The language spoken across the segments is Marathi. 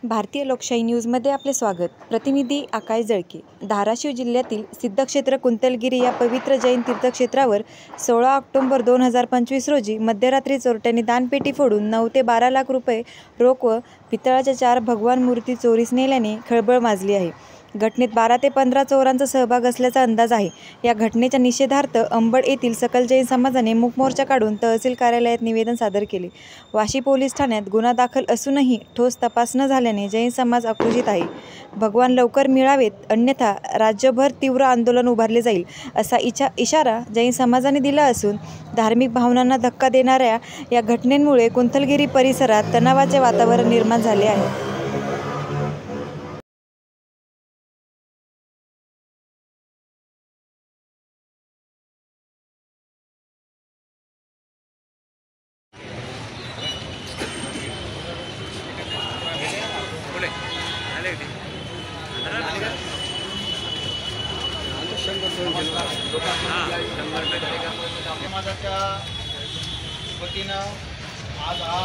भारतीय लोकशाही न्यूजमध्ये आपले स्वागत। प्रतिनिधी आकाश जळके। धाराशिव जिल्ह्यातील सिद्धक्षेत्र कुंतलगिरी या पवित्र जैन तीर्थक्षेत्रावर 16 ऑक्टोबर 2025 रोजी मध्यरात्री चोरट्यांनी दानपेटी फोडून 9 ते 12 लाख रुपये रोख व पितळाच्या 4 भगवान मूर्ती चोरीस नेल्याने खळबळ माजली आहे। घटनेत 12 ते 15 चोरांचा सहभाग असल्याचा अंदाज आहे। या घटनेच्या निषेधार्थ अंबड येथील सकल जैन समाजाने मूक मोर्चा काढून तहसील कार्यालयात निवेदन सादर केले। वाशी पोलीस ठाण्यात गुन्हा दाखल असूनही ठोस तपास न झाल्याने जैन समाज आक्रोशित आहे। भगवान लवकर मिळावेत, अन्यथा राज्यभर तीव्र आंदोलन उभारले जाईल, असा इशारा जैन समाजाने दिला असून धार्मिक भावनांना धक्का देणाऱ्या या घटनेमुळे कुंतलगिरी परिसरात तणावाचे वातावरण निर्माण झाले आहे। समाजाच्या वतीनं आज हा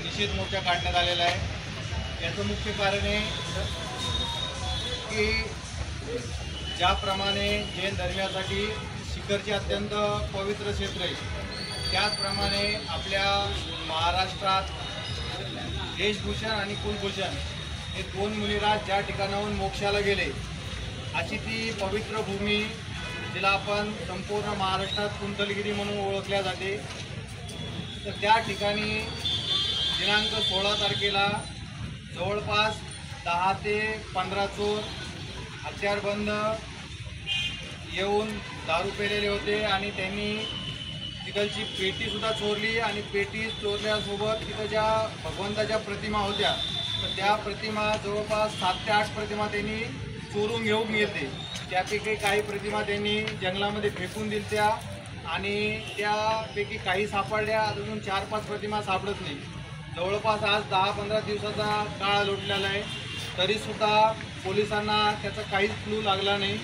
निषेध मोर्चा काढण्यात आलेला आहे। याचं मुख्य कारण आहे की ज्याप्रमाणे जैन धर्मियासाठी शिखरचे अत्यंत पवित्र क्षेत्र आहे, त्याचप्रमाणे आपल्या महाराष्ट्रात वेशभूषण आणि कुलभूषण हे 2 मुनिराज ज्या ठिकाणाहून मोक्षाला गेले, अशी ती पवित्र भूमी जिला आपण संपूर्ण महाराष्ट्रात कुंतलगिरी म्हणून ओळखल्या जाते, तर त्या ठिकाणी दिनांक 16 तारखेला जवळपास 10 ते 15 चोर हत्यारबंद येऊन दारू पेलेले होते आणि त्यांनी तिथलची पेटीसुद्धा चोरली आणि पेटी चोरल्यासोबत तिथं ज्या भगवंताच्या प्रतिमा होत्या, तर त्या प्रतिमा जवळपास 7 ते 8 प्रतिमा त्यांनी चोरून घेऊन गेले। त्यापैकी काही प्रतिमा त्यांनी जंगलामध्ये फेकून दिल्या आणि त्यापैकी काही सापडल्या, अजून 4-5 प्रतिमा सापडत नाही। जवळपास आज 10-15 दिवसाचा काळ लोटलेला आहे, तरीसुद्धा पोलिसांना त्याचा काहीच क्लू लागला नाही।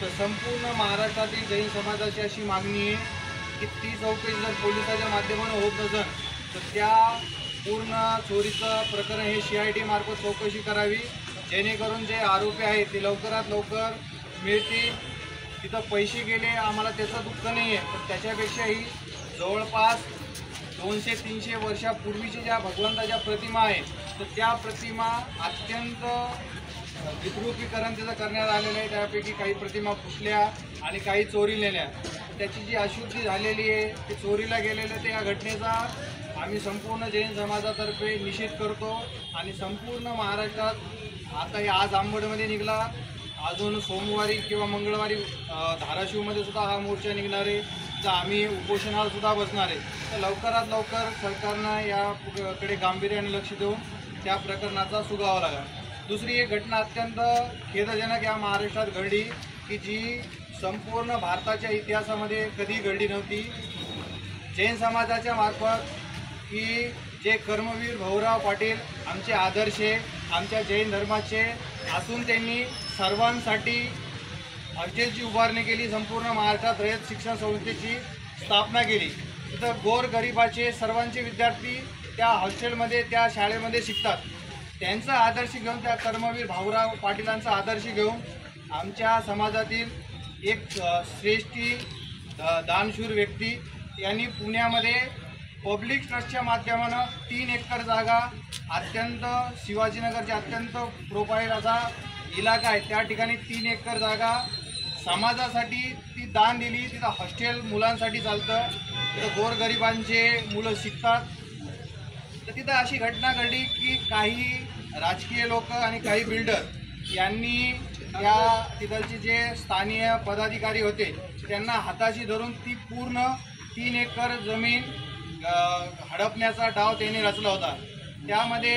तर संपूर्ण महाराष्ट्रातील जैन समाजाची अशी मागणी आहे की ती चौकशी जर पोलिसाच्या माध्यमातून होत नसेल तर त्या पूर्ण चोरीचं प्रकरण हे CID मार्फत चौकशी करावी, जेणेकरून जे आरोपी आहेत ते लवकरात लवकर मिळतील। तिथं पैसे गेले, आम्हाला त्याचं दुःख नाही आहे, पण त्याच्यापेक्षाही जवळपास 200-300 वर्षापूर्वीच्या ज्या भगवंताच्या प्रतिमा आहेत, तर त्या प्रतिमा अत्यंत विद्रुपीकरण त्याचं करण्यात आलेलं आहे। त्यापैकी काही प्रतिमा फुटल्या आणि काही चोरी नेल्या। त्याची जी अशुद्धी झालेली आहे, ते चोरीला गेलेलं, ते या घटनेचा आम्ही संपूर्ण जैन समाजातर्फे निषेध करतो आणि संपूर्ण महाराष्ट्रात आता आज अंबडमध्ये निघाला, अजून सोमवारी किंवा मंगळवारी धाराशिवमध्ये सुद्धा हा मोर्चा निघणार आहे, तर आम्ही उपोषणाला सुद्धा बसणार आहे। तर लवकरात लवकर सरकारनं याकडे गांभीर्याने लक्ष देऊन त्या प्रकरणाचा सुगावा लागला। दुसरी एक घटना अत्यंत खेदजनक या महाराष्ट्रात घडली की जी संपूर्ण भारताच्या इतिहासामध्ये कधी घडली नव्हती। जैन समाजाच्या मार्फत की जे कर्मवीर भाऊराव पाटील आमचे आदर्श आमच्या जैन धर्माचे असून त्यांनी सर्वांसाठी हॉस्टेलची उभारणी केली, संपूर्ण महाराष्ट्रात रयत शिक्षण संस्थेची स्थापना केली। तिथं गोरगरिबाचे सर्वांचे विद्यार्थी त्या हॉस्टेलमध्ये त्या शाळेमध्ये शिकतात। त्यांचा आदर्श घेऊन, त्या कर्मवीर भाऊराव पाटीलांचा आदर्श घेऊन आमच्या समाजातील एक श्रेष्ठी दानशूर व्यक्ती यांनी पुण्यामध्ये पब्लिक ट्रस्टच्या माध्यमानं 3 एकर जागा अत्यंत शिवाजीनगरच्या अत्यंत प्रोफाईल असा इलाका आहे, त्या ठिकाणी 3 एकर जागा समाजासाठी ती दान दिली। तिथं हॉस्टेल मुलांसाठी चालतं, तिथं गोरगरिबांचे मुलं शिकतात। तर तिथं अशी घटना घडली की काही राजकीय लोक आणि काही बिल्डर यांनी या तिथलचे जे स्थानिक पदाधिकारी होते त्यांना हाताशी धरून ती पूर्ण 3 एकर जमीन हडपण्याचा डाव त्यांनी रचला होता। त्यामध्ये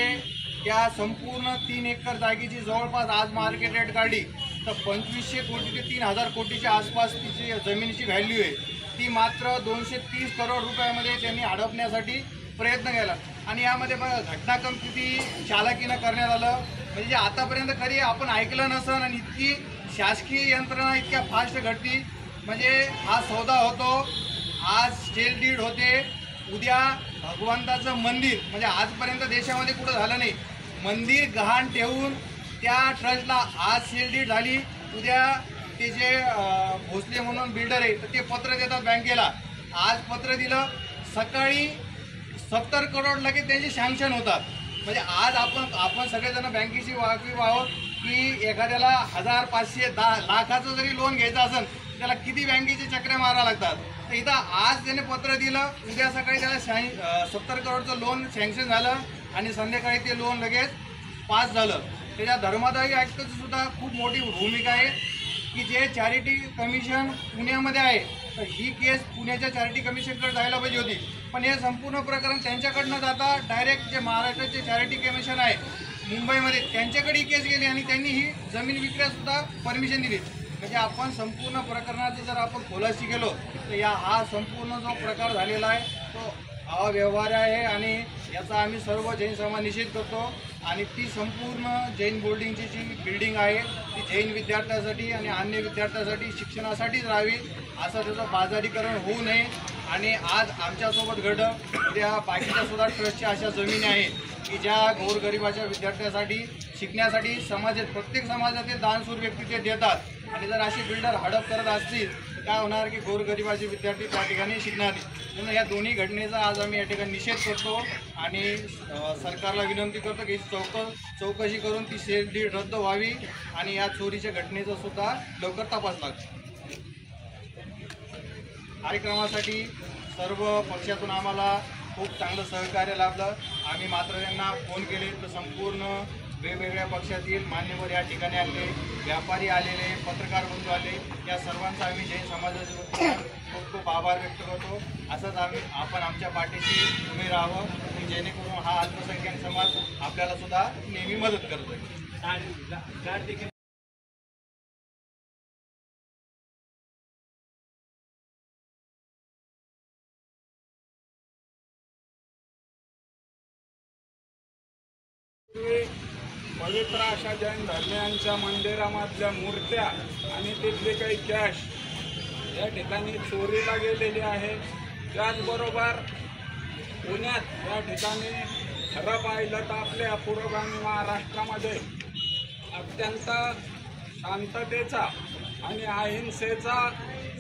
त्या संपूर्ण 3 एकर जागेची जवळपास आज मार्केट रेट काढली तर 2500 कोटी ते 3000 कोटीच्या आसपास तिची जमिनीची व्हॅल्यू आहे, ती मात्र 230 करोड रुपयामध्ये त्यांनी हडपण्यासाठी प्रयत्न केला। आणि यामध्ये बघा घटनाक्रम किती चालाकीनं करण्यात आलं, म्हणजे आतापर्यंत कधी आपण ऐकलं नसन आणि इतकी शासकीय यंत्रणा इतक्या फास्ट घडती, म्हणजे हा सौदा होतो, आज स्टेल डीड होते, उद्या भगवंताचं मंदिर, म्हणजे आजपर्यंत देशामध्ये कुठं झालं नाही, मंदिर गहाण ठेवून त्या ट्रस्टला आज सीलडीड झाली, उद्या ते जे भोसले म्हणून बिल्डर आहे तर ते पत्र देतात बँकेला. आज पत्र दिलं, सकाळी 70 करोड लगेच त्यांची सँक्शन होतात. म्हणजे आज आपण सगळेजण बँकेशी वाकीफ आहोत की एखाद्याला 1000, 500, 10 लाखाचं जरी लोन घ्यायचं असेल त्याला किती बँकेचे चक्रे मारावं लागतात. तर इथं आज त्याने पत्र दिलं, उद्या सकाळी त्याला 70 करोडचं लोन सँक्शन झालं आणि संध्याकाळी ते लोन लगेच पास झालं. त्याच्या धर्मादायी ॲक्टची सुद्धा खूप मोठी भूमिका आहे की जे चॅरिटी कमिशन पुण्यामध्ये आहे तर ही केस पुण्याच्या चॅरिटी कमिशनकडे जायला पाहिजे होती, पण हे संपूर्ण प्रकरण त्यांच्याकडनं जाता डायरेक्ट जे महाराष्ट्राचे चॅरिटी कमिशन आहे मुंबईमध्ये त्यांच्याकडे ही केस गेली आणि त्यांनी ही जमीन विक्रीसुद्धा परमिशन दिली. म्हणजे आपण संपूर्ण प्रकरणाचं जर आपण खोलाशी गेलो तर हा संपूर्ण जो प्रकार झालेला आहे तो अव्यवहार्य आहे आणि याचा आम्ही सर्व जैन समाज निषेध करतो. आणि ती संपूर्ण जैन बोर्डिंगची जी बिल्डिंग आहे ती जैन विद्यार्थ्यांसाठी आणि अन्य विद्यार्थ्यांसाठी शिक्षणासाठीच राहावी, असं त्याचं बाजारीकरण होऊ नये. आणि आज आमच्यासोबत घडलं, उद्या बाकीच्या सुद्धा ट्रस्टच्या अशा जमिनी आहेत की ज्या गोरगरिबाच्या विद्यार्थ्यांसाठी शिकण्यासाठी प्रत्येक समाजातील दानशूर व्यक्ती ते देतात. आणि जर असे बिल्डर हडप करत असतील तर काय होणार की गोरगरिबाचे विद्यार्थी त्या ठिकाणी शिकणार नाही. म्हणून या दोन्ही घटनेचा आज आम्ही या ठिकाणी निषेध करतो आणि सरकारला विनंती करतो की चौकशी करून ती सेल डीड रद्द व्हावी आणि या चोरीच्या घटनेचा सुद्धा लवकर तपास लागतो. कार्यक्रमासाठी सर्व पक्षातून आम्हाला खूप चांगलं सहकार्य लाभलं. आम्ही मात्र त्यांना फोन केले तर संपूर्ण वेगवेगळ्या पक्षातील मान्यवर या ठिकाणी आले, व्यापारी आलेले, पत्रकार बंधू आले, या सर्वांचा आम्ही जैन समाजाच्या वतीने खूप खूप आभार व्यक्त करतो. असंच आपण आमच्या पाठीशी उभे राहावं आणि जेणेकरून हा अल्पसंख्याक समाज आपल्याला सुद्धा नेहमी मदत करतो. पवित्र अशा जैन धर्मियांच्या मंदिरामधल्या मूर्त्या आणि तिथले काही कॅश या ठिकाणी चोरीला गेलेली आहे. त्याचबरोबर पुण्यात या ठिकाणी खरं पाहिलं तर आपल्या पुरोगामी महाराष्ट्रामध्ये अत्यंत शांततेचा आणि अहिंसेचा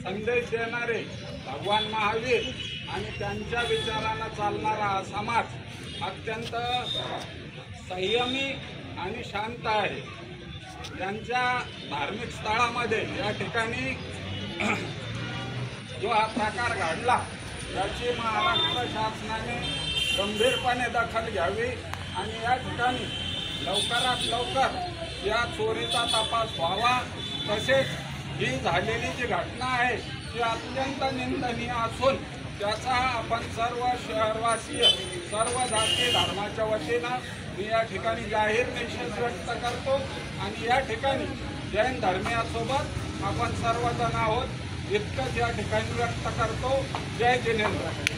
संदेश देणारे भगवान महावीर आणि त्यांच्या विचारानं चालणारा हा समाज अत्यंत संयमी आणि शांत आहे. त्यांच्या धार्मिक स्थळामध्ये या ठिकाणी जो हा प्रकार घडला याची महाराष्ट्र शासनाने गंभीरपणे दखल घ्यावी आणि या ठिकाणी लवकरात लवकर या चोरीचा तपास व्हावा. तसेच ही झालेली जी घटना आहे ती अत्यंत निंदनीय असून त्याचा आपण सर्व शहरवासीय सर्व जाती धर्माच्या वतीनं मी या ठिकाणी जाहीर निषेध व्यक्त करतो आणि या ठिकाणी जैन धर्मियासोबत आपण सर्वजण आहोत इतकंच या ठिकाणी व्यक्त करतो. जय जिनेंद्र.